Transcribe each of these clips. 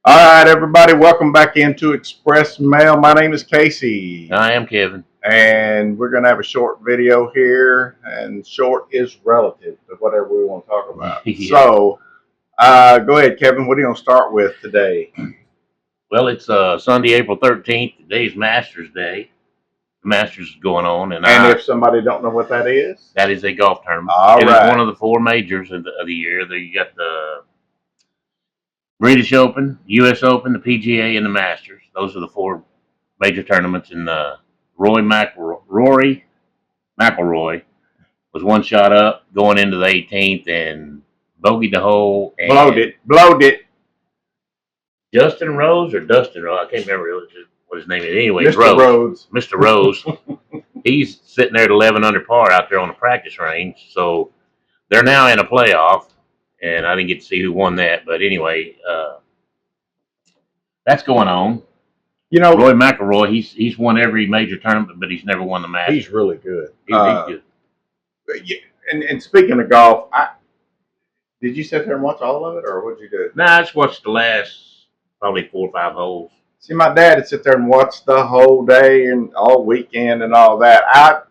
All right, everybody, welcome back into Express Mail. My name is Casey, I am Kevin. and we're going to have a short video here, and short is relative to whatever we want to talk about. Yeah. So, go ahead, Kevin. What are you going to start with today? Well, it's Sunday, April 13th. Today's Masters Day. The Masters is going on, and If somebody don't know what that is, that is a golf tournament. All It right. is one of the four majors of the year. There you got the British Open, U.S. Open, the PGA, and the Masters. Those are the four major tournaments. And Rory McIlroy was one shot up going into the 18th and bogeyed the hole. And blowed it. Justin Rose or Dustin Rose, I can't remember what his name is. Anyway, Mr. Rhodes. Mr. Rose, he's sitting there at 11 under par out there on the practice range. So they're now in a playoff, and I didn't get to see who won that. But anyway, that's going on. You know, Roy McIlroy, he's won every major tournament, but he's never won the Masters. he's really good. He's good. And speaking of golf, did you sit there and watch all of it, or what'd you do? Nah, I just watched the last probably 4 or 5 holes. See, my dad would sit there and watch the whole day and all weekend and all that.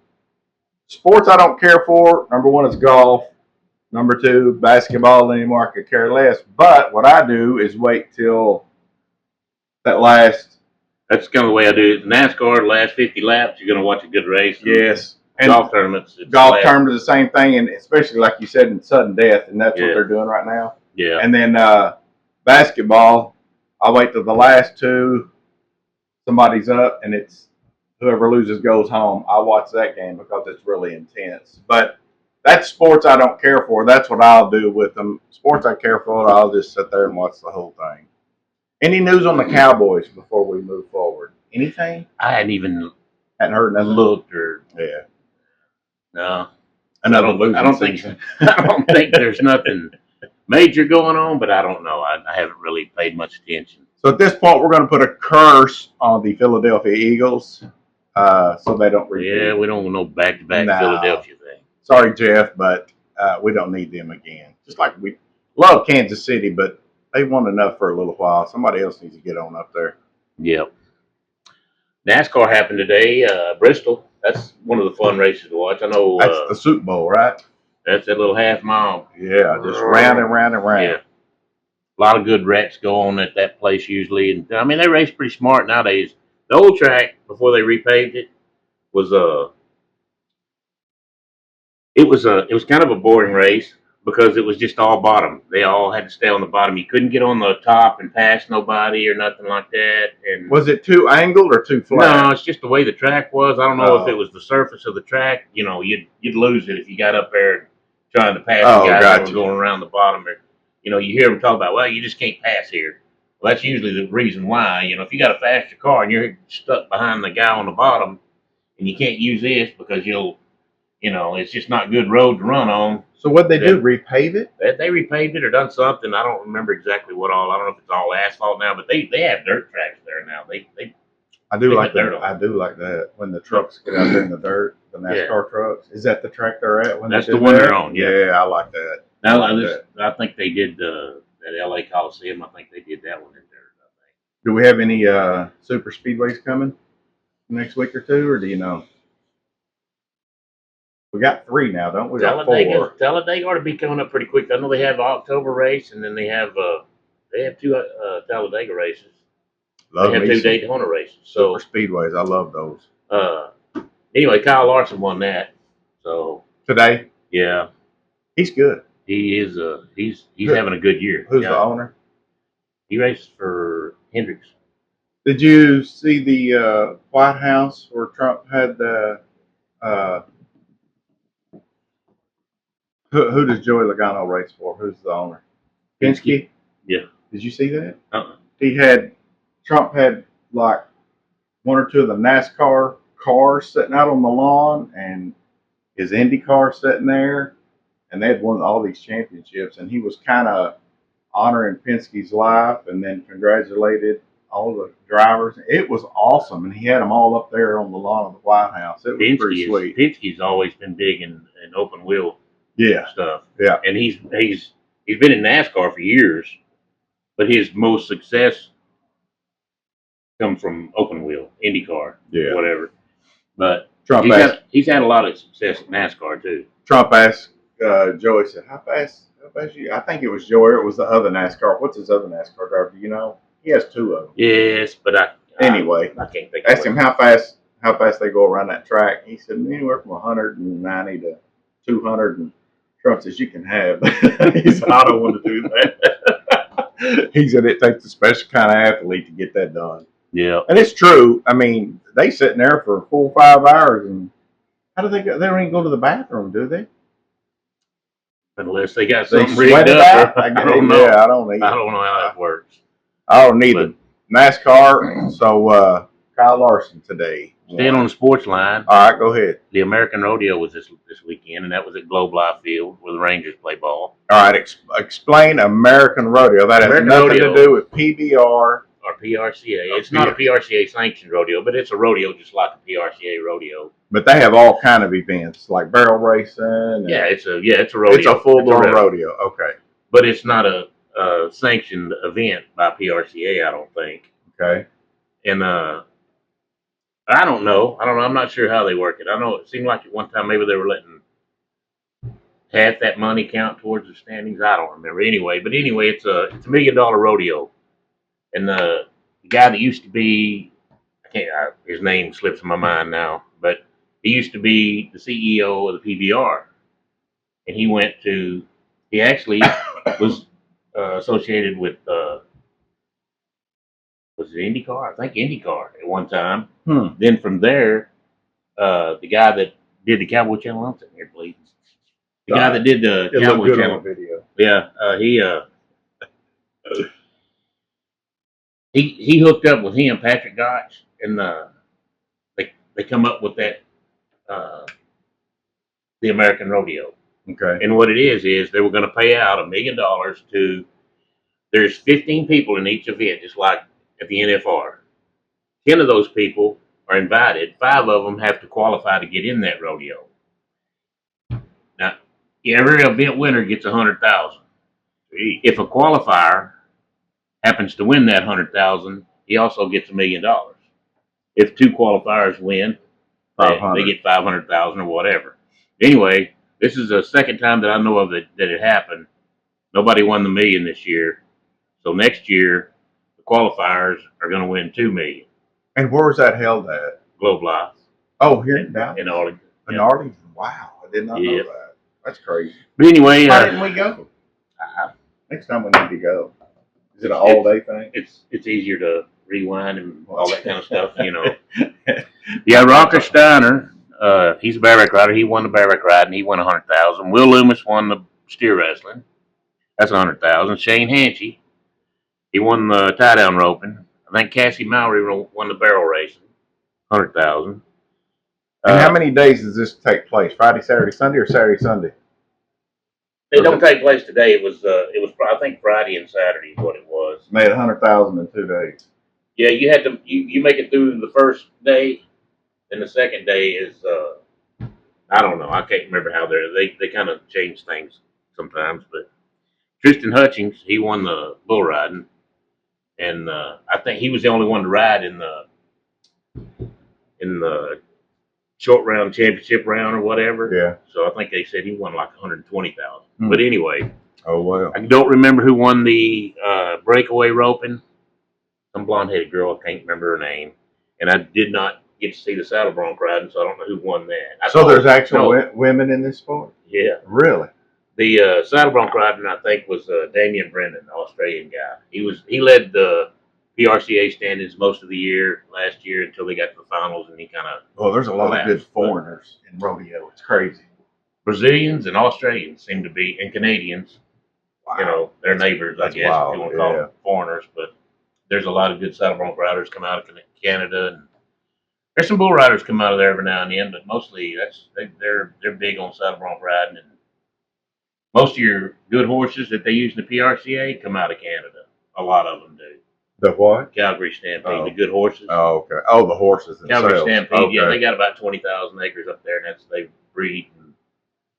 Sports I don't care for. Number one is golf. Number two, basketball anymore. I could care less. But what I do is wait till that last. That's kind of the way I do it. NASCAR, the last 50 laps, you're going to watch a good race. Yes. And golf tournaments. Golf tournaments the same thing, and especially like you said in sudden death, and that's what they're doing right now. Yeah. And then basketball, I wait till the last two. Somebody's up, and it's whoever loses goes home. I watch that game because it's really intense. But that's sports I don't care for. That's what I'll do with them. Sports I care for, I'll just sit there and watch the whole thing. Any news on the Cowboys before we move forward? Anything? I hadn't even heard nothing. Looked or no. Another losing season. I don't think there's nothing major going on, but I don't know. I haven't really paid much attention. So at this point, we're going to put a curse on the Philadelphia Eagles, so they don't repeat. Yeah, we don't want no back-to-back Philadelphia thing. Sorry, Jeff, but we don't need them again. Just like we love Kansas City, but they won enough for a little while. Somebody else needs to get on up there. Yep. NASCAR happened today. Bristol. That's one of the fun races to watch. I know. That's the Super Bowl, right? That's that little half mile. Yeah, just round and round and round. Yeah. A lot of good wrecks go on at that place usually, and I mean they race pretty smart nowadays. The old track before they repaved it was it was kind of a boring race because it was just all bottom. They all had to stay on the bottom. You couldn't get on the top and pass nobody or nothing like that. And was it too angled or too flat? No, it's just the way the track was. I don't know if it was the surface of the track. You know, you'd lose it if you got up there trying to pass the guy that was going around the bottom. Or, you know, you hear them talk about, well, you just can't pass here. Well, that's usually the reason why. You know, if you got a faster car and you're stuck behind the guy on the bottom and you can't use this because it's just not good road to run on. So what'd they do? Repave it? They repaved it or done something. I don't remember exactly what all. I don't know if it's all asphalt now, but they have dirt tracks there now. I do like that. I do like that when the trucks get out there in the dirt, the NASCAR trucks. Is that the track they're at? That's the one they're on. Yeah, I like that. Now I think they did that LA Coliseum. I think they did that one in there. Do we have any super speedways coming next week or two, or do you know? We got 3 now, don't we? Talladega ought to be coming up pretty quick. I know they have October race, and then they have 2 Talladega races. They have 2 Daytona races. So super speedways, I love those. Anyway, Kyle Larson won that. So today, yeah, he's good. He is. He's having a good year. Who's the owner? He races for Hendricks. Did you see the White House where Trump had the? Who does Joey Logano race for? Who's the owner? Penske? Yeah. Did you see that? Trump had like 1 or 2 of the NASCAR cars sitting out on the lawn and his Indy car sitting there, and they had won all these championships, and he was kind of honoring Penske's life and then congratulated all the drivers. It was awesome, and he had them all up there on the lawn of the White House. It was pretty sweet. Penske's always been big in open wheel stuff. Yeah. And he's been in NASCAR for years. but his most success comes from open wheel, IndyCar, whatever. But he's had a lot of success at NASCAR too. Trump asked Joey, said, "How fast you?" I think it was Joey. Or it was the other NASCAR. What's his other NASCAR driver? Do you know? He has two of them. Yes, but I can't think. Asked him how fast they go around that track. He said anywhere from 190 to 200. And Trump says you can have. He said I don't want to do that. He said it takes a special kind of athlete to get that done. Yeah, and it's true. I mean, they sitting there for 4 or 5 hours, and how do they go? They don't even go to the bathroom, do they? Unless they got something rigged up. I don't know. Yeah, I don't know how that works. I don't need NASCAR. So Kyle Larson today. Staying on the sports line. All right, go ahead. The American Rodeo was this weekend, and that was at Globe Life Field where the Rangers play ball. All right, explain American Rodeo. That has nothing to do with PBR or PRCA. It's not a PRCA sanctioned rodeo, but it's a rodeo just like a PRCA rodeo. But they have all kind of events like barrel racing. It's a rodeo. It's a full-blown rodeo. Okay, but it's not a sanctioned event by PRCA, I don't think. Okay, and I don't know. I'm not sure how they work it. I know it seemed like at one time maybe they were letting half that money count towards the standings. I don't remember. Anyway, it's a $1 million rodeo, and the guy that used to be his name slips my mind now, but he used to be the CEO of the PBR, and he actually was associated with was it IndyCar? I think IndyCar at one time. Then from there, the guy that did the Cowboy Channel, I'm sitting here, please. The guy that did the Cowboy Channel video. Yeah, he hooked up with him, Patrick Gotch, and they come up with that the American Rodeo. Okay. And what it is they were going to pay out $1 million to. There's 15 people in each event, just like at the NFR. 10 of those people are invited. 5 of them have to qualify to get in that rodeo. Now, every event winner gets $100,000. If a qualifier happens to win that $100,000, he also gets $1 million. If 2 qualifiers win, they get $500,000 or whatever. Anyway, this is the second time that I know of that it happened. Nobody won the $1 million this year. So next year, the qualifiers are going to win $2 million. And where was that held at? Globe Life. Oh, here in Dallas. In Arlington. In Arlington. Wow, I did not know that. That's crazy. But anyway, why didn't we go? Next time we need to go. Is it an all-day thing? It's easier to rewind and all that kind of stuff, you know. Yeah, Rocker Steiner, he's a bareback rider. He won the bareback ride and he won $100,000. Will Loomis won the steer wrestling. That's $100,000. Shane Hanchey, he won the tie-down roping. I think Cassie Mowry won the barrel racing, $100,000. And how many days does this take place? Friday, Saturday, Sunday, or Saturday, Sunday? It don't take place today. It was I think Friday and Saturday is what it was. Made $100,000 in 2 days. Yeah, you had to you make it through the first day, and the second day is I don't know. I can't remember how they kind of change things sometimes, but Tristan Hutchings, he won the bull riding, and I think he was the only one to ride in the short round championship round or whatever. Yeah. So I think they said he won like $120,000. But anyway. Oh well. I don't remember who won the breakaway roping. Some blonde headed girl, I can't remember her name. And I did not get to see the saddle bronc riding, so I don't know who won that. So there's actual women in this sport? Yeah. Really? The saddle bronc riding, I think, was Damian Brennan, the Australian guy. He led the PRCA standings most of the year last year until they got to the finals, and he kind of. Well, there's a lot of good foreigners in rodeo. It's crazy. Brazilians and Australians seem to be, and Canadians. Wow. You know, they're neighbors, I guess, if you want to call them foreigners. But there's a lot of good saddle bronc riders come out of Canada, and there's some bull riders come out of there every now and then. But mostly, they're big on saddle bronc riding, and most of your good horses that they use in the PRCA come out of Canada. A lot of them do. The what? Calgary Stampede, the good horses. Oh, okay. Oh, the horses themselves. Calgary Stampede, yeah, they got about 20,000 acres up there, and they breed and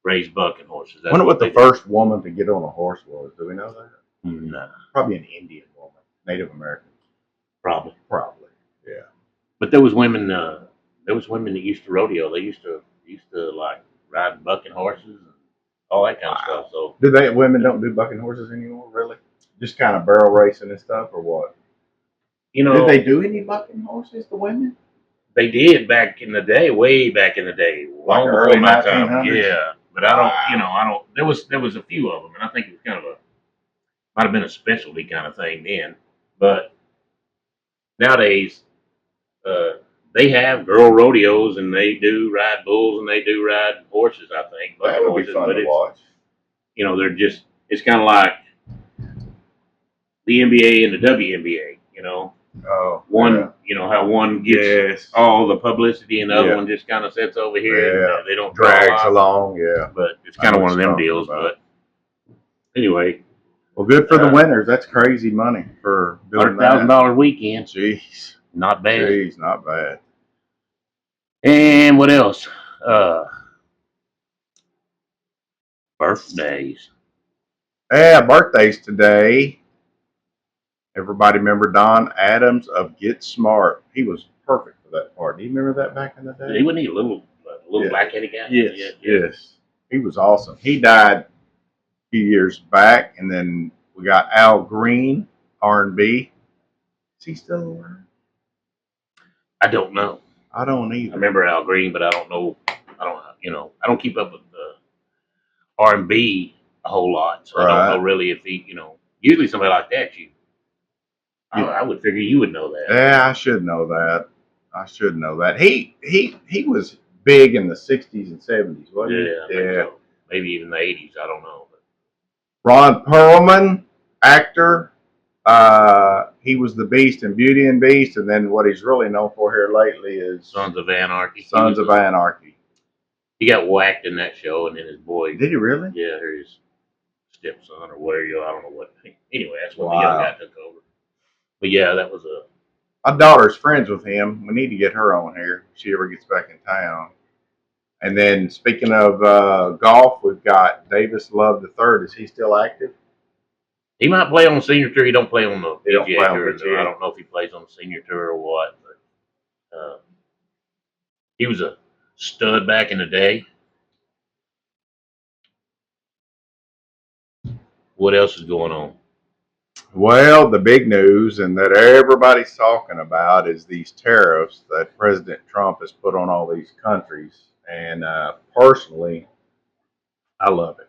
raise bucking horses. I wonder what the first woman to get on a horse was. Do we know that? No, Probably an Indian woman, Native American. probably. Probably. Yeah. But there was women. There was women that used to rodeo. They used to like ride bucking horses and all that kind of stuff. So Women don't do bucking horses anymore? Really? Just kind of barrel racing and stuff, or what? you know, Did they do any bucking horses? The women? they did back in the day, way back in the day, Like long early before my time. 1900s? Yeah, but I don't. Wow. You know, I don't. There was a few of them, and I think it was kind of might have been a specialty kind of thing then. But nowadays, uh, they have girl rodeos, and they do ride bulls, and they do ride horses. I think That bucking would horses, be fun but to it's watch. they're just it's kind of like the NBA and the WNBA. Oh, One, yeah. how one gets Yes. all the publicity and the other Yeah. one just kind of sits over here Yeah. and they don't draw a Drags lot. along, yeah. But it's I kind know of one what of you're them talking deals. about. But anyway, Well, good for the winners. That's crazy money for doing that. $100,000 weekend, Jeez. not bad. Jeez, not bad. And what else? Birthdays. Yeah, birthdays today. Everybody remember Don Adams of Get Smart. He was perfect for that part. Do you remember that back in the day? He wasn't he a little Yeah. black-headed guy? Yes, Yeah. yes. He was awesome. He died a few years back, and then we got Al Green, R&B. Is he still around? I don't know. I don't I either. remember Al Green, but I don't know. I don't keep up with the R&B a whole lot, so I don't know really if he, usually somebody like that, I would figure you would know that. Yeah, I should know that. I should know that. He was big in the 60s and 70s, wasn't he? Yeah, I think so. Maybe even the 80s. I don't know. Ron Perlman, actor. He was the Beast in Beauty and Beast, and then what he's really known for here lately is Sons of Anarchy. Sons of Anarchy. He got whacked in that show, and then his boy. Did he really? Yeah, or his stepson or whatever. I don't know what. Anyway, that's when the young guy took over. But yeah, that was My daughter's friends with him. We need to get her on here if she ever gets back in town. And then speaking of golf, we've got Davis Love III. Is he still active? He might play on the senior tour. He don't play on the He don't PGA play on tour. PGA. I don't know if he plays on the senior tour or what. But he was a stud back in the day. What else is going on? Well, the big news and that everybody's talking about is these tariffs that President Trump has put on all these countries. And personally, I love it.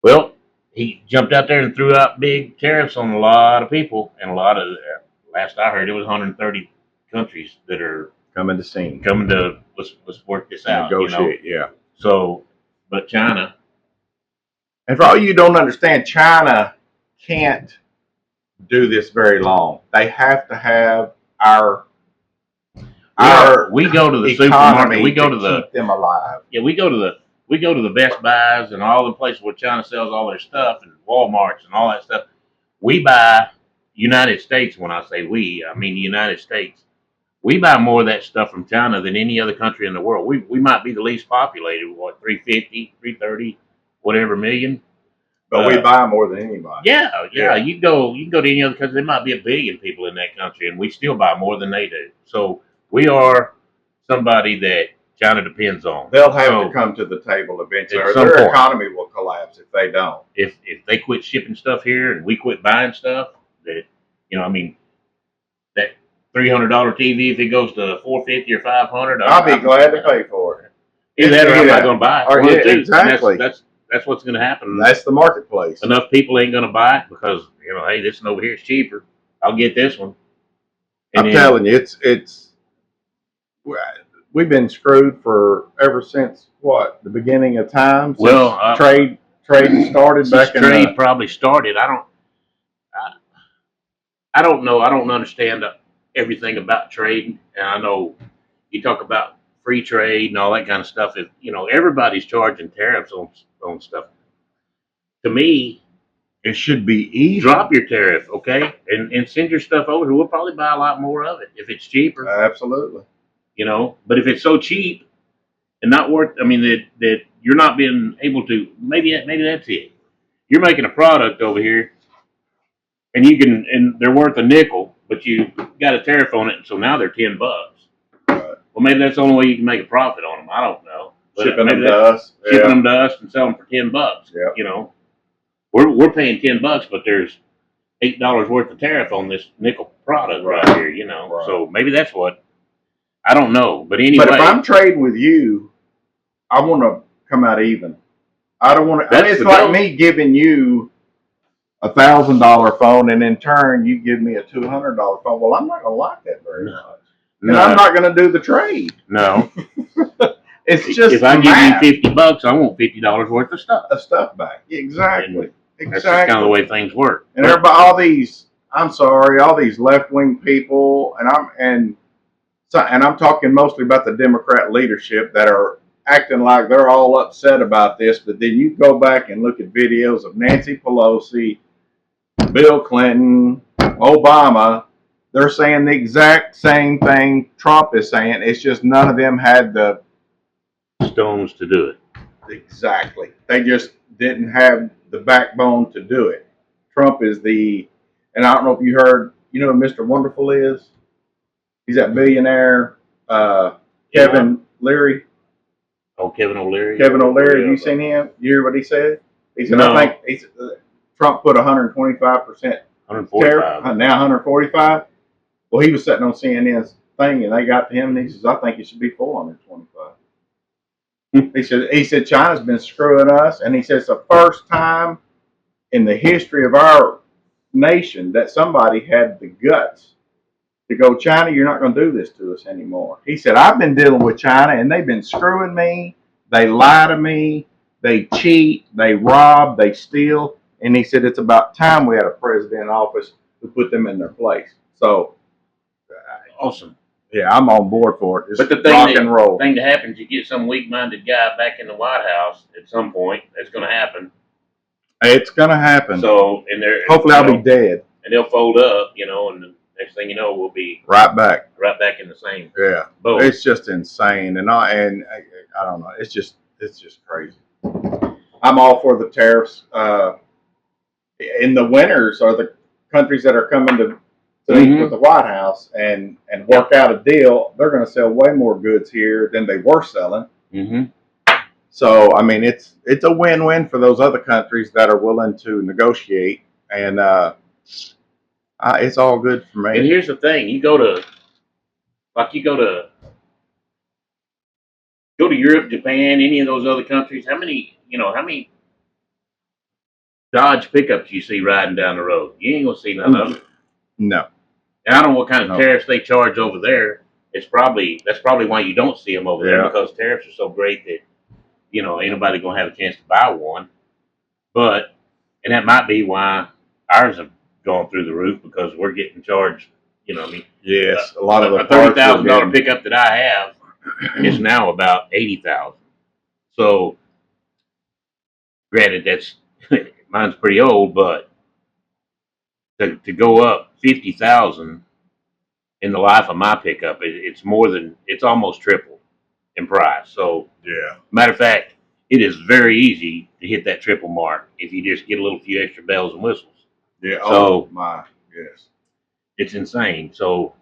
Well, he jumped out there and threw out big tariffs on a lot of people, and a lot of, last I heard, it was 130 countries that are coming to see, coming to let's work this out, negotiate. Yeah. So, but China, and for all you who don't understand, China can't do this very long. They have to have we go to the supermarket. We go to keep them alive. Yeah, we go to the Best Buys and all the places where China sells all their stuff and Walmarts and all that stuff. We buy United States. When I say we, I mean the United States. We buy more of that stuff from China than any other country in the world. We might be the least populated, 350, 330, whatever million. But we buy more than anybody. Yeah. You can go to any other country. There might be 1 billion people in that country, and we still buy more than they do. So we are somebody that China depends on. They'll have to come to the table eventually, or their economy will collapse if they don't. If they quit shipping stuff here and we quit buying stuff, that that $300 TV, if it goes to $450 or $500, I'll be glad to pay for it. Either that or I'm not going to buy it. Exactly. That's what's going to happen. That's the marketplace. Enough people ain't going to buy it because hey, this one over here is cheaper. I'll get this one. And I'm telling you, it's we've been screwed for ever since the beginning of time. Well, trade started back in trade probably started. I don't know. I don't understand everything about trade, and I know you talk about free trade and all that kind of stuff. If everybody's charging tariffs on stuff, to me, it should be easy. Drop your tariff, okay, and send your stuff over. We'll probably buy a lot more of it if it's cheaper. Absolutely. But if it's so cheap and not worth, that you're not being able to, maybe that's it. You're making a product over here and they're worth a nickel, but you got a tariff on it, and so now they're $10. Well, maybe that's the only way you can make a profit on them. I don't know. But shipping them to us. Shipping them to us and selling them for $10. Yeah. You know, we're paying $10, but there's $8 worth of tariff on this nickel product right here. You know, Right. so maybe that's what. I don't know, but anyway. But if I'm trading with you, I want to come out even. I don't want to. I mean, it's like me giving you $1,000 phone, and in turn you give me a $200 phone. Well, I'm not gonna like that very much, and I'm not gonna do the trade. No, it's just if I give you $50, I want $50 worth of stuff. Back. Exactly. And that's just kind of the way things work. And everybody, all these left wing people, and I'm talking mostly about the Democrat leadership that are acting like they're all upset about this, but then you go back and look at videos of Nancy Pelosi, Bill Clinton, Obama. They're saying the exact same thing Trump is saying. It's just none of them had the stones to do it. Exactly. They just didn't have the backbone to do it. Trump is and I don't know if you heard, you know who Mr. Wonderful is? He's that billionaire, Kevin Leary. Oh, Kevin O'Leary. Kevin O'Leary. Have you seen him? You hear what he said? He said, no. I think Trump put 125% tariff, now 145. Well, he was sitting on CNN's thing, and they got to him, and he says, I think it should be 425. He said China's been screwing us, and he says it's the first time in the history of our nation that somebody had the guts to go, China, you're not going to do this to us anymore. He said, I've been dealing with China, and they've been screwing me. They lie to me. They cheat. They rob. They steal. And he said, it's about time we had a president in office who put them in their place. So, awesome. Yeah, I'm on board for it. It's but the thing that happens, you get some weak-minded guy back in the White House at some point. That's going to happen. It's going to happen. So, hopefully I'll be dead. And they'll fold up, and next thing you know, we'll be right back in the same. Yeah, boat. It's just insane, and I don't know. It's just crazy. I'm all for the tariffs. In the winners are the countries that are coming to meet with the White House and work out a deal. They're going to sell way more goods here than they were selling. Mm-hmm. So I mean, it's a win-win for those other countries that are willing to negotiate, and it's all good for me. And here's the thing: you go to Europe, Japan, any of those other countries. How many Dodge pickups you see riding down the road? You ain't gonna see none of them. No. And I don't know what kind of tariffs they charge over there. That's probably why you don't see them over there, because tariffs are so great that ain't nobody gonna have a chance to buy one. And that might be why ours have gone through the roof, because we're getting charged. Yes, a lot of the $30,000 pickup that I have is now about $80,000. So, granted, that's mine's pretty old, but to go up $50,000 in the life of my pickup, it's almost triple in price. So, matter of fact, it is very easy to hit that triple mark if you just get a few extra bells and whistles. Yeah. So, yes. It's insane. So,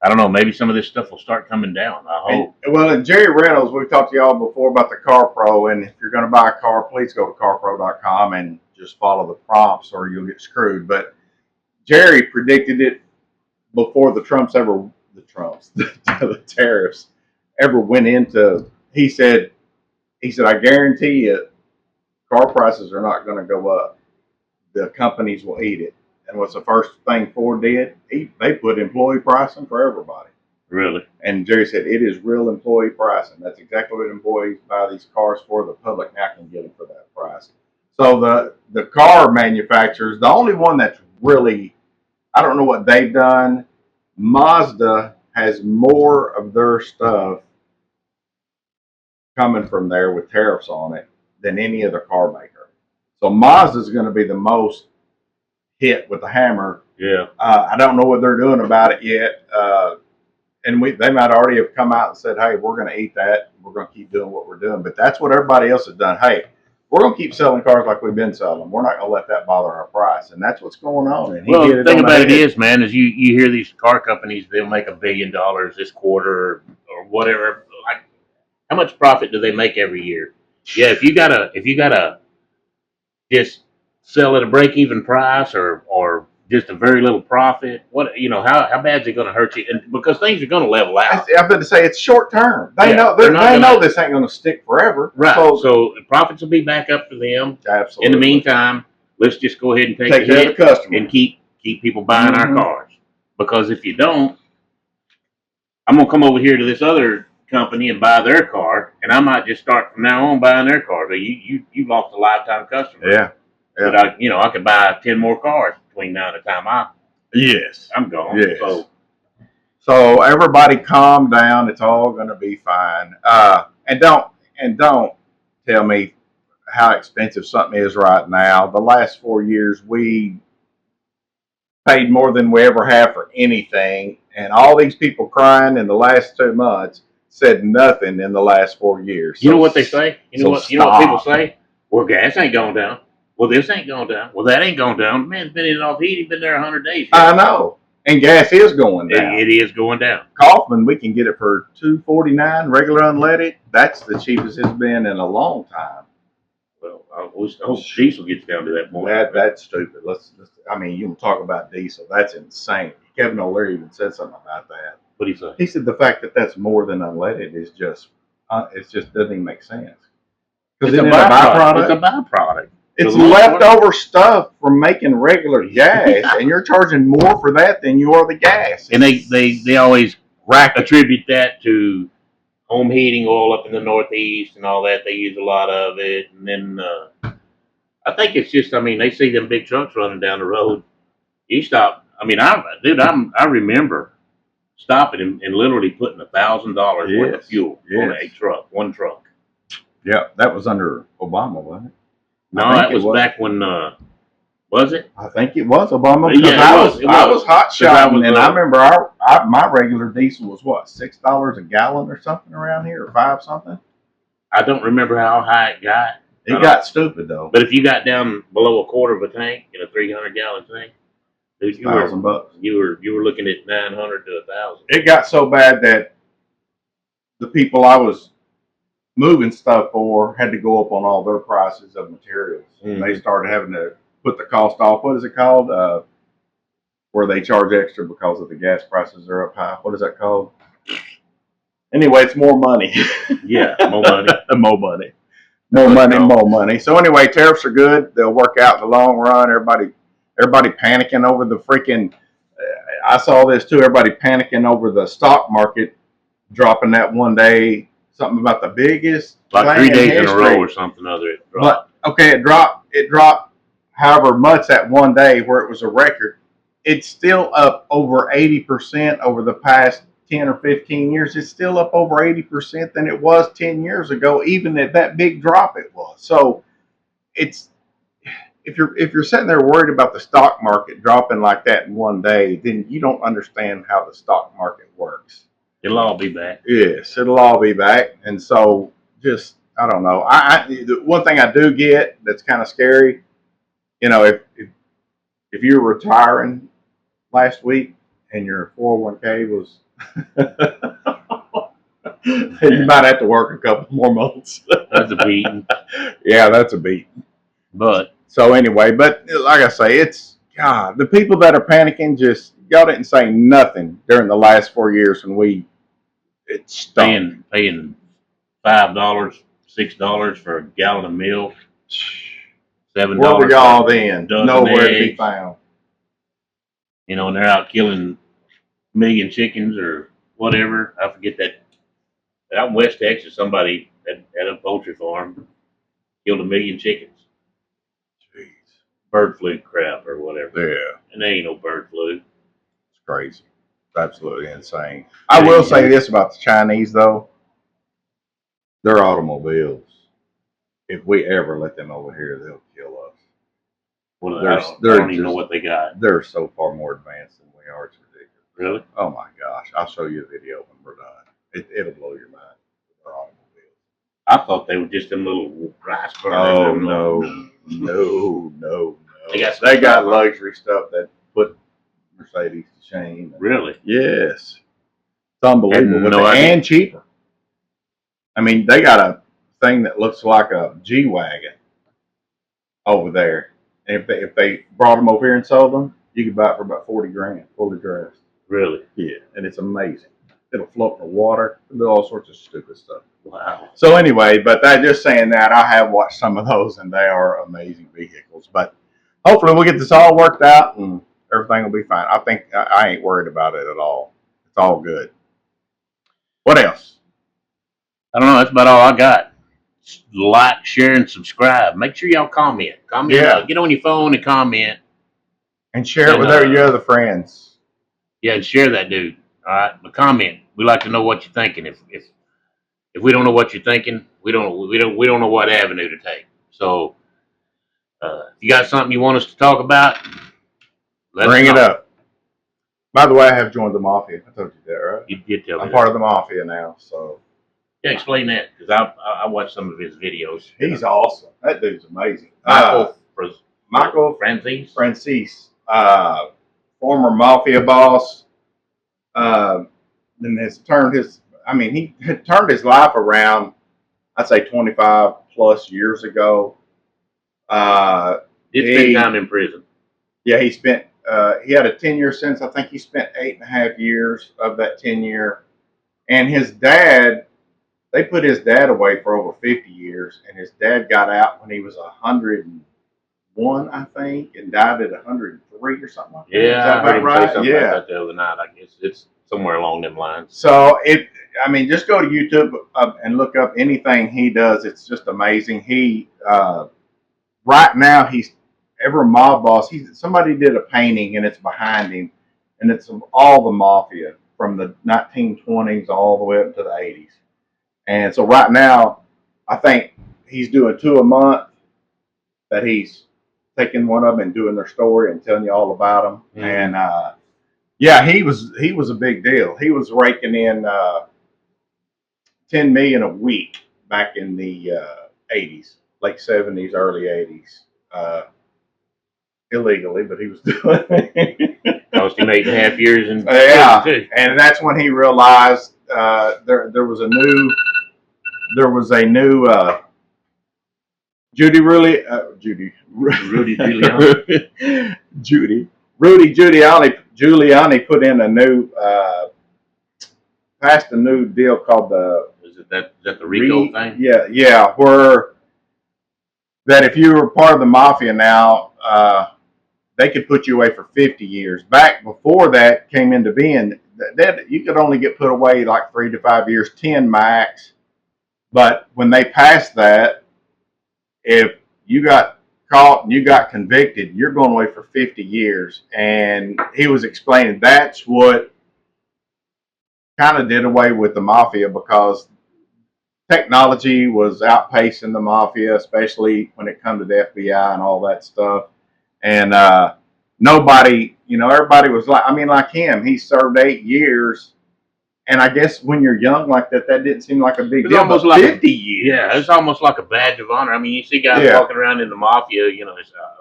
I don't know. Maybe some of this stuff will start coming down. I hope. And Jerry Reynolds, we've talked to y'all before about the Car Pro, and if you're going to buy a car, please go to carpro.com and just follow the prompts, or you'll get screwed. But Jerry predicted it before the tariffs ever went into. He said, I guarantee you, car prices are not going to go up. The companies will eat it. And what's the first thing Ford did? They put employee pricing for everybody. Really? And Jerry said, it is real employee pricing. That's exactly what employees buy these cars for. The public now can get them for that price. So the car manufacturers, the only one that's really, I don't know what they've done. Mazda has more of their stuff coming from there with tariffs on it than any other car maker. So Mazda is going to be the most hit with the hammer. Yeah. I don't know what they're doing about it yet. And they might already have come out and said, hey, we're going to eat that. We're going to keep doing what we're doing. But that's what everybody else has done. Hey, we're gonna keep selling cars like we've been selling them. We're not gonna let that bother our price, and that's what's going on. And he Well, hit the it thing on the about it head. is, man, is you hear these car companies, they'll make $1 billion this quarter or whatever. Like, how much profit do they make every year? Yeah, if you gotta just sell at a break even price or just a very little profit, how bad is it going to hurt you? And because things are going to level out. I'm going to say it's short term. They know this ain't going to stick forever. Right. So profits will be back up to them. Absolutely. In the meantime, let's just go ahead and take care of the customer and keep people buying our cars. Because if you don't, I'm gonna come over here to this other company and buy their car, and I might just start from now on buying their car. So you've lost a lifetime customer. Yeah. But I could buy 10 more cars between now and the time I'm gone. Yes. So everybody calm down. It's all going to be fine. And don't tell me how expensive something is right now. The last 4 years, we paid more than we ever have for anything. And all these people crying in the last 2 months said nothing in the last 4 years. You know what they say? You know what people say? Well, gas ain't going down. Well, this ain't going down. Well, that ain't going down. Man's been in it off heat. He's been there 100 days. I know. And gas is going down. It is going down. Kaufman, we can get it for $249 regular unleaded. That's the cheapest it's been in a long time. Well, I hope diesel gets down to that point. That's stupid. You can talk about diesel. That's insane. Kevin O'Leary even said something about that. What did he say? He said the fact that that's more than unleaded is just doesn't even make sense. Because it's a byproduct. It's a byproduct. It's leftover stuff from making regular gas, and you're charging more for that than you are the gas. And they always attribute that to home heating oil up in the Northeast and all that. They use a lot of it. And then I think it's just, they see them big trucks running down the road. You stop. I remember stopping and literally putting $1,000 worth of fuel on one truck. Yeah, that was under Obama, wasn't it? No, that was back when, was it? I think it was Obama. Yeah, I was hot shotting, and I remember my regular diesel was what, $6 a gallon or something around here, or $5 something. I don't remember how high it got. It got stupid though. But if you got down below a quarter of a tank in a 300-gallon tank, dude, $1,000. You were looking at 900 to 1,000. It got so bad that the people I was moving stuff for had to go up on all their prices of materials. Mm-hmm. They started having to put the cost off. What is it called? Where they charge extra because of the gas prices are up high. What is that called? Anyway, it's more money. Yeah, more money. More money. More money. So anyway, tariffs are good. They'll work out in the long run. Everybody panicking over the freaking. I saw this too. Everybody panicking over the stock market dropping that one day. Something about the biggest. Like 3 days in a row or something other. But okay, it dropped. However much that one day where it was a record. It's still up over 80% over the past 10 or 15 years. It's still up over 80% than it was 10 years ago, even at that big drop it was. So it's if you're sitting there worried about the stock market dropping like that in one day, then you don't understand how the stock market works. It'll all be back. Yes, it'll all be back. And so just I don't know. The one thing I do get that's kind of scary, if you're retiring last week and your 401k was you might have to work a couple more months. That's a beating. Yeah, that's a beating. But so anyway, but like I say, it's God, the people that are panicking y'all didn't say nothing during the last 4 years when it's stunk. Paying $5, $6 for a gallon of milk. $7. Where were y'all then? Nowhere to be found. And they're out killing a million chickens or whatever. I forget that. Out in West Texas, somebody at a poultry farm killed 1 million chickens. Jeez. Bird flu crap or whatever. Yeah. And there ain't no bird flu. It's crazy. It's absolutely insane. I will say this about the Chinese, though. Their automobiles, if we ever let them over here, they'll kill us. Well, I don't even know what they got. They're so far more advanced than we are. It's ridiculous. Really? Oh, my gosh. I'll show you a video when we're done. It'll blow your mind. Their automobiles. I thought they were just them little rice burners. Oh no. They got luxury stuff that put Mercedes to shame. Really? Yes. It's unbelievable. No idea. And cheaper. I mean, they got a thing that looks like a G-Wagon over there. And if they brought them over here and sold them, you could buy it for about 40 grand, fully dressed. Really? Yeah, and it's amazing. It'll float in the water, do all sorts of stupid stuff. Wow. So anyway, but just saying that, I have watched some of those, and they are amazing vehicles. But hopefully we'll get this all worked out, and everything will be fine. I think I ain't worried about it at all. It's all good. What else? I don't know. That's about all I got. Like, share, and subscribe. Make sure y'all comment. Yeah. Get on your phone and comment. And share it with your other friends. Yeah, and share that dude. All right, but comment. We like to know what you're thinking. If we don't know what you're thinking, we don't know what avenue to take. So, if you got something you want us to talk about, bring it up. By the way, I have joined the Mafia. I told you that, right? You did tell me. I'm part of the Mafia now, so. Yeah, explain that, because I watched some of his videos. He's awesome. That dude's amazing. Michael Franzese, former Mafia boss. And has turned he had turned his life around, I'd say 25 plus years ago. Did spend time in prison. Yeah, he spent, he had a 10-year sentence. I think he spent 8.5 years of that 10-year. And his dad, they put his dad away for over 50 years, and his dad got out when he was 101, I think, and died at 103 or something like that. Yeah, I heard him say something about that the other night. I guess it's somewhere along them lines. So just go to YouTube and look up anything he does. It's just amazing. He right now he's ever mob boss. Somebody did a painting and it's behind him, and it's of all the mafia from the 1920s all the way up to the 80s. And so right now, I think he's doing 2 a month. That he's taking one of them and doing their story and telling you all about them. Mm-hmm. And he was a big deal. He was raking in $10 million a week back in the 80s, late 70s, early 80s, illegally, but he was doing it. Cost him 8.5 years in prison too. And that's when he realized there was a new Rudy Giuliani put in a new passed a new deal called the is that the RICO thing? Yeah, where that if you were part of the mafia now, they could put you away for 50 years. Back before that came into being, that you could only get put away like 3 to 5 years, 10 max. But when they passed that, if you got caught and you got convicted, you're going away for 50 years. And he was explaining that's what kind of did away with the mafia, because technology was outpacing the mafia, especially when it comes to the FBI and all that stuff. And nobody, everybody was like him. He served 8 years. And I guess when you're young like that, that didn't seem like a big deal. Almost like 50 years. Yeah, it's almost like a badge of honor. I mean, you see guys walking around in the mafia,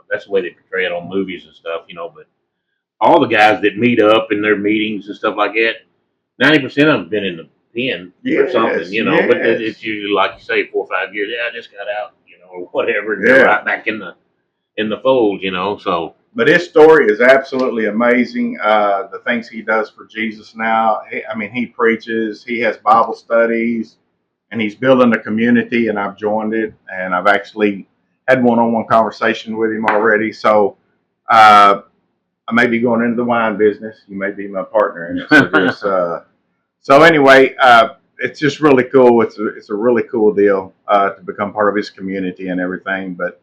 that's the way they portray it on movies and stuff, but all the guys that meet up in their meetings and stuff like that, 90% of them have been in the pen or something, but it's usually, like you say, 4 or 5 years. Yeah, I just got out, or whatever. And they're right back in the fold, so. But his story is absolutely amazing. The things he does for Jesus now. He preaches. He has Bible studies, and he's building a community. And I've joined it, and I've actually had one-on-one conversation with him already. So I may be going into the wine business. You may be my partner in it. So anyway, it's just really cool. It's a really cool deal to become part of his community and everything. But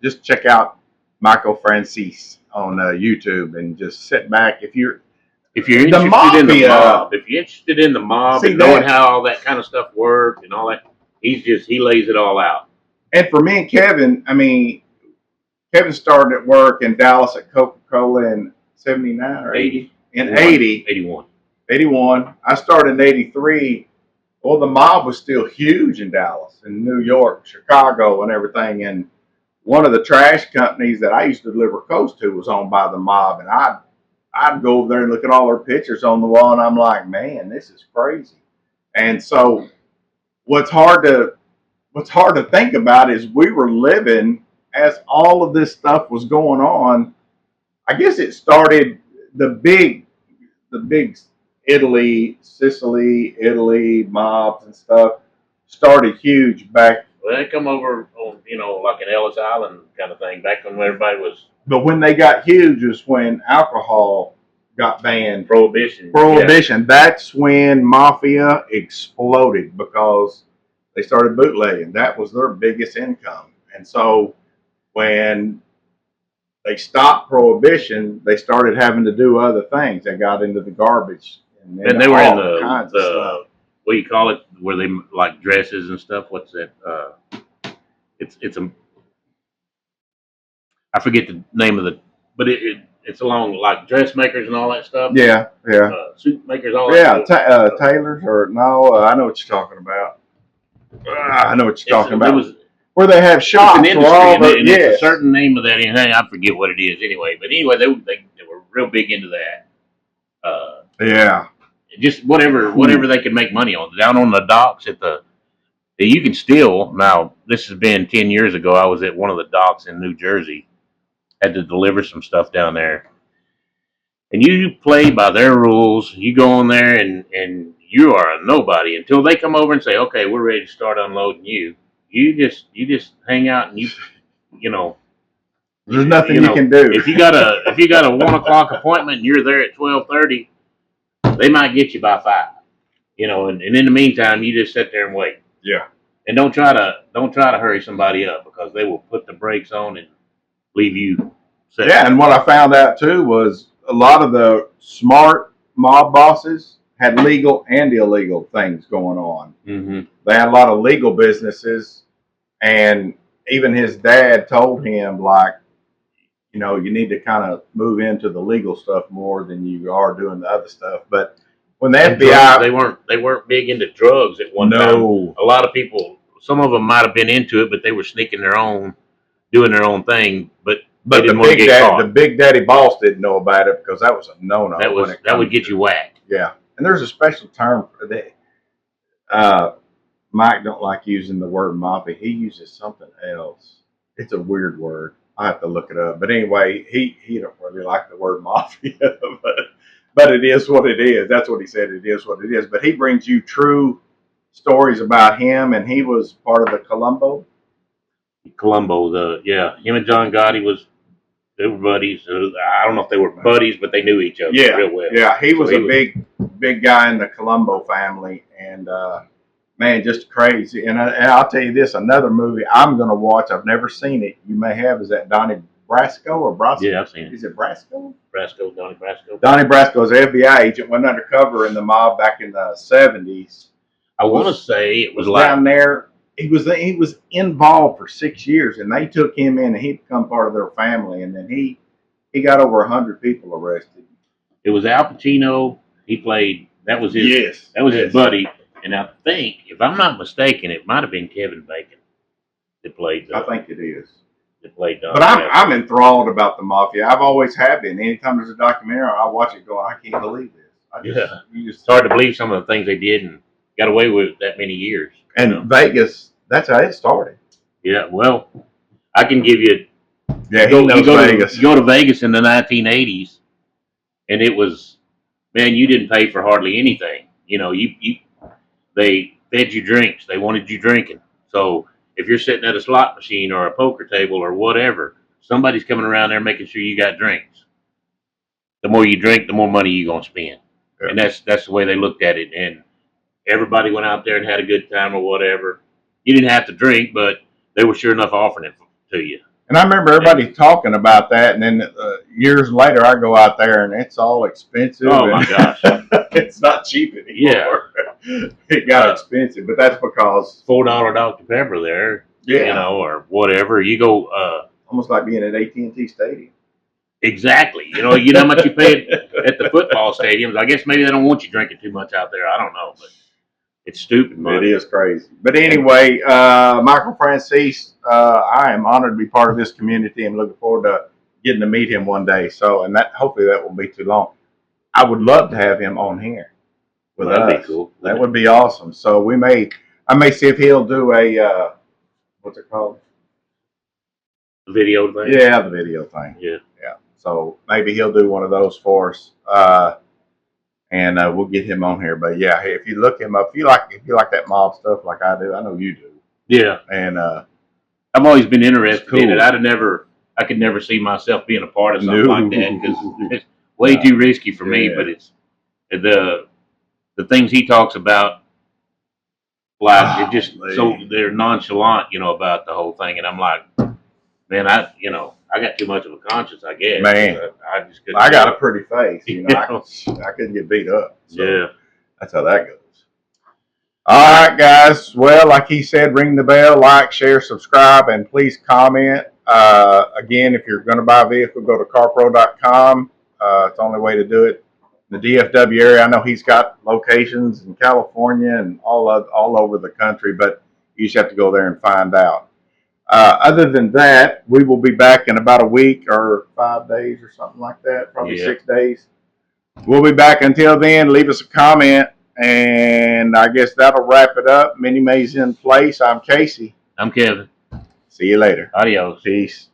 just check out Michael Franzese on YouTube and just sit back. If you're interested in the mob and knowing how all that kind of stuff works and all that, he lays it all out. And for me and Kevin, Kevin started at work in Dallas at Coca-Cola in 79 or 80. In 81. I started in 83, Well, the mob was still huge in Dallas, in New York, Chicago, and everything. And one of the trash companies that I used to deliver coats to was owned by the mob, and I'd go over there and look at all their pictures on the wall, and I'm like, man, this is crazy. And so what's hard to think about is we were living as all of this stuff was going on. I guess it started the big Italy mobs and stuff started huge back. Well, they come over on, like an Ellis Island kind of thing, back when everybody was But when they got huge is when alcohol got banned. prohibition. Prohibition. Yeah. That's when mafia exploded because they started bootlegging. That was their biggest income. And so when they stopped prohibition, they started having to do other things. They got into the garbage. And they were in the what do you call it, where they like dresses and stuff. What's that? It's a, I forget the name of but it's along like dressmakers and all that stuff. Yeah, yeah. Suit makers, all that. Yeah, tailors or no, I know what you're talking about. I know what you're talking about. Where they have shops. It's an industry, and it's a certain name of that. I forget what it is anyway. But anyway, they were real big into that. Yeah. Just whatever they could make money on. Down on the docks you can still, now this has been 10 years ago, I was at one of the docks in New Jersey, had to deliver some stuff down there. And you play by their rules, you go on there and you are a nobody until they come over and say, okay, we're ready to start unloading you. You just hang out and there's nothing you can do. If you got a 1 o'clock appointment and you're there at 12:30, they might get you by 5. And in the meantime, you just sit there and wait. Yeah. And don't try to hurry somebody up because they will put the brakes on and leave you. Yeah, and what I found out too was a lot of the smart mob bosses had legal and illegal things going on. Mm-hmm. They had a lot of legal businesses, and even his dad told him, like, you need to kind of move into the legal stuff more than you are doing the other stuff. But when the FBI, they weren't big into drugs at one time. A lot of people, some of them might have been into it, but they were sneaking doing their own thing. But the Big Daddy boss didn't know about it because that was a no-no. That would get you whacked. Yeah, and there's a special term for that. Mike don't like using the word mafia. He uses something else. It's a weird word. I have to look it up. But anyway, he don't really like the word mafia, but it is what it is. That's what he said. It is what it is. But he brings you true stories about him, and he was part of the Colombo. Him and John Gotti they were buddies. I don't know if they were buddies, but they knew each other real well. Yeah, he was big guy in the Colombo family, and man, just crazy. And I'll tell you this, another movie I'm going to watch, I've never seen it, you may have, is that Donnie Brasco or Brasco? Yeah, I've seen it. Is it Brasco? Donnie Brasco. Donnie Brasco is an FBI agent, went undercover in the mob back in the 70s. I want to say it was down there. He was involved for 6 years, and they took him in, and he became part of their family. And then he got over 100 people arrested. It was Al Pacino. He played. That was his. Yes. That was his buddy. And I think, if I'm not mistaken, it might have been Kevin Bacon that played. I think it is. That played. But I'm enthralled about the mafia. I've always have been. Anytime there's a documentary, I watch it going, I can't believe this. It's hard to believe some of the things they did and got away with that many years. And Vegas, that's how it started. Yeah, well, I can give you. Yeah, he knows Vegas. You go to Vegas in the 1980s, and it was, man, you didn't pay for hardly anything. They fed you drinks. They wanted you drinking. So if you're sitting at a slot machine or a poker table or whatever, somebody's coming around there making sure you got drinks. The more you drink, the more money you're going to spend. Yeah. And that's the way they looked at it. And everybody went out there and had a good time or whatever. You didn't have to drink, but they were sure enough offering it to you. And I remember everybody talking about that, and then years later, I go out there, and it's all expensive. Oh, my gosh. It's not cheap anymore. Yeah. It got expensive, but that's because $4 Dr. Pepper there, or whatever. You go... almost like being at AT&T Stadium. Exactly. You know how much you pay at the football stadiums. I guess maybe they don't want you drinking too much out there. I don't know, but It's stupid It money. is crazy. But anyway, Michael Francis, I am honored to be part of this community and looking forward to getting to meet him one day. So, and that hopefully that won't be too long. I would love to have him on here with That'd us. be cool. That would be awesome. So I may see if he'll do a, what's it called? Video thing. Yeah, the video thing. Yeah. Yeah. So maybe he'll do one of those for us. And we'll get him on here. But yeah, hey, if you look him up, if you like that mob stuff like I do, I know you do. Yeah. And I've always been interested cool. in it. I could never see myself being a part of something like that because it's way Yeah. too risky for me. Yeah. But it's the things he talks about, like it just so they're nonchalant, about the whole thing. And I'm like, man, I got too much of a conscience, I guess. Man. I just couldn't. I got a pretty face, Yeah. I couldn't get beat up. So Yeah. that's how that goes. All right, guys. Well, like he said, ring the bell, like, share, subscribe, and please comment. Again, if you're going to buy a vehicle, go to carpro.com. It's the only way to do it. The DFW area, I know he's got locations in California and all over the country, but you just have to go there and find out. Other than that, we will be back in about a week or 5 days or something like that, probably 6 days. We'll be back. Until then, leave us a comment, and I guess that'll wrap it up. Mini May's in place. I'm Casey. I'm Kevin. See you later. Adios. Peace.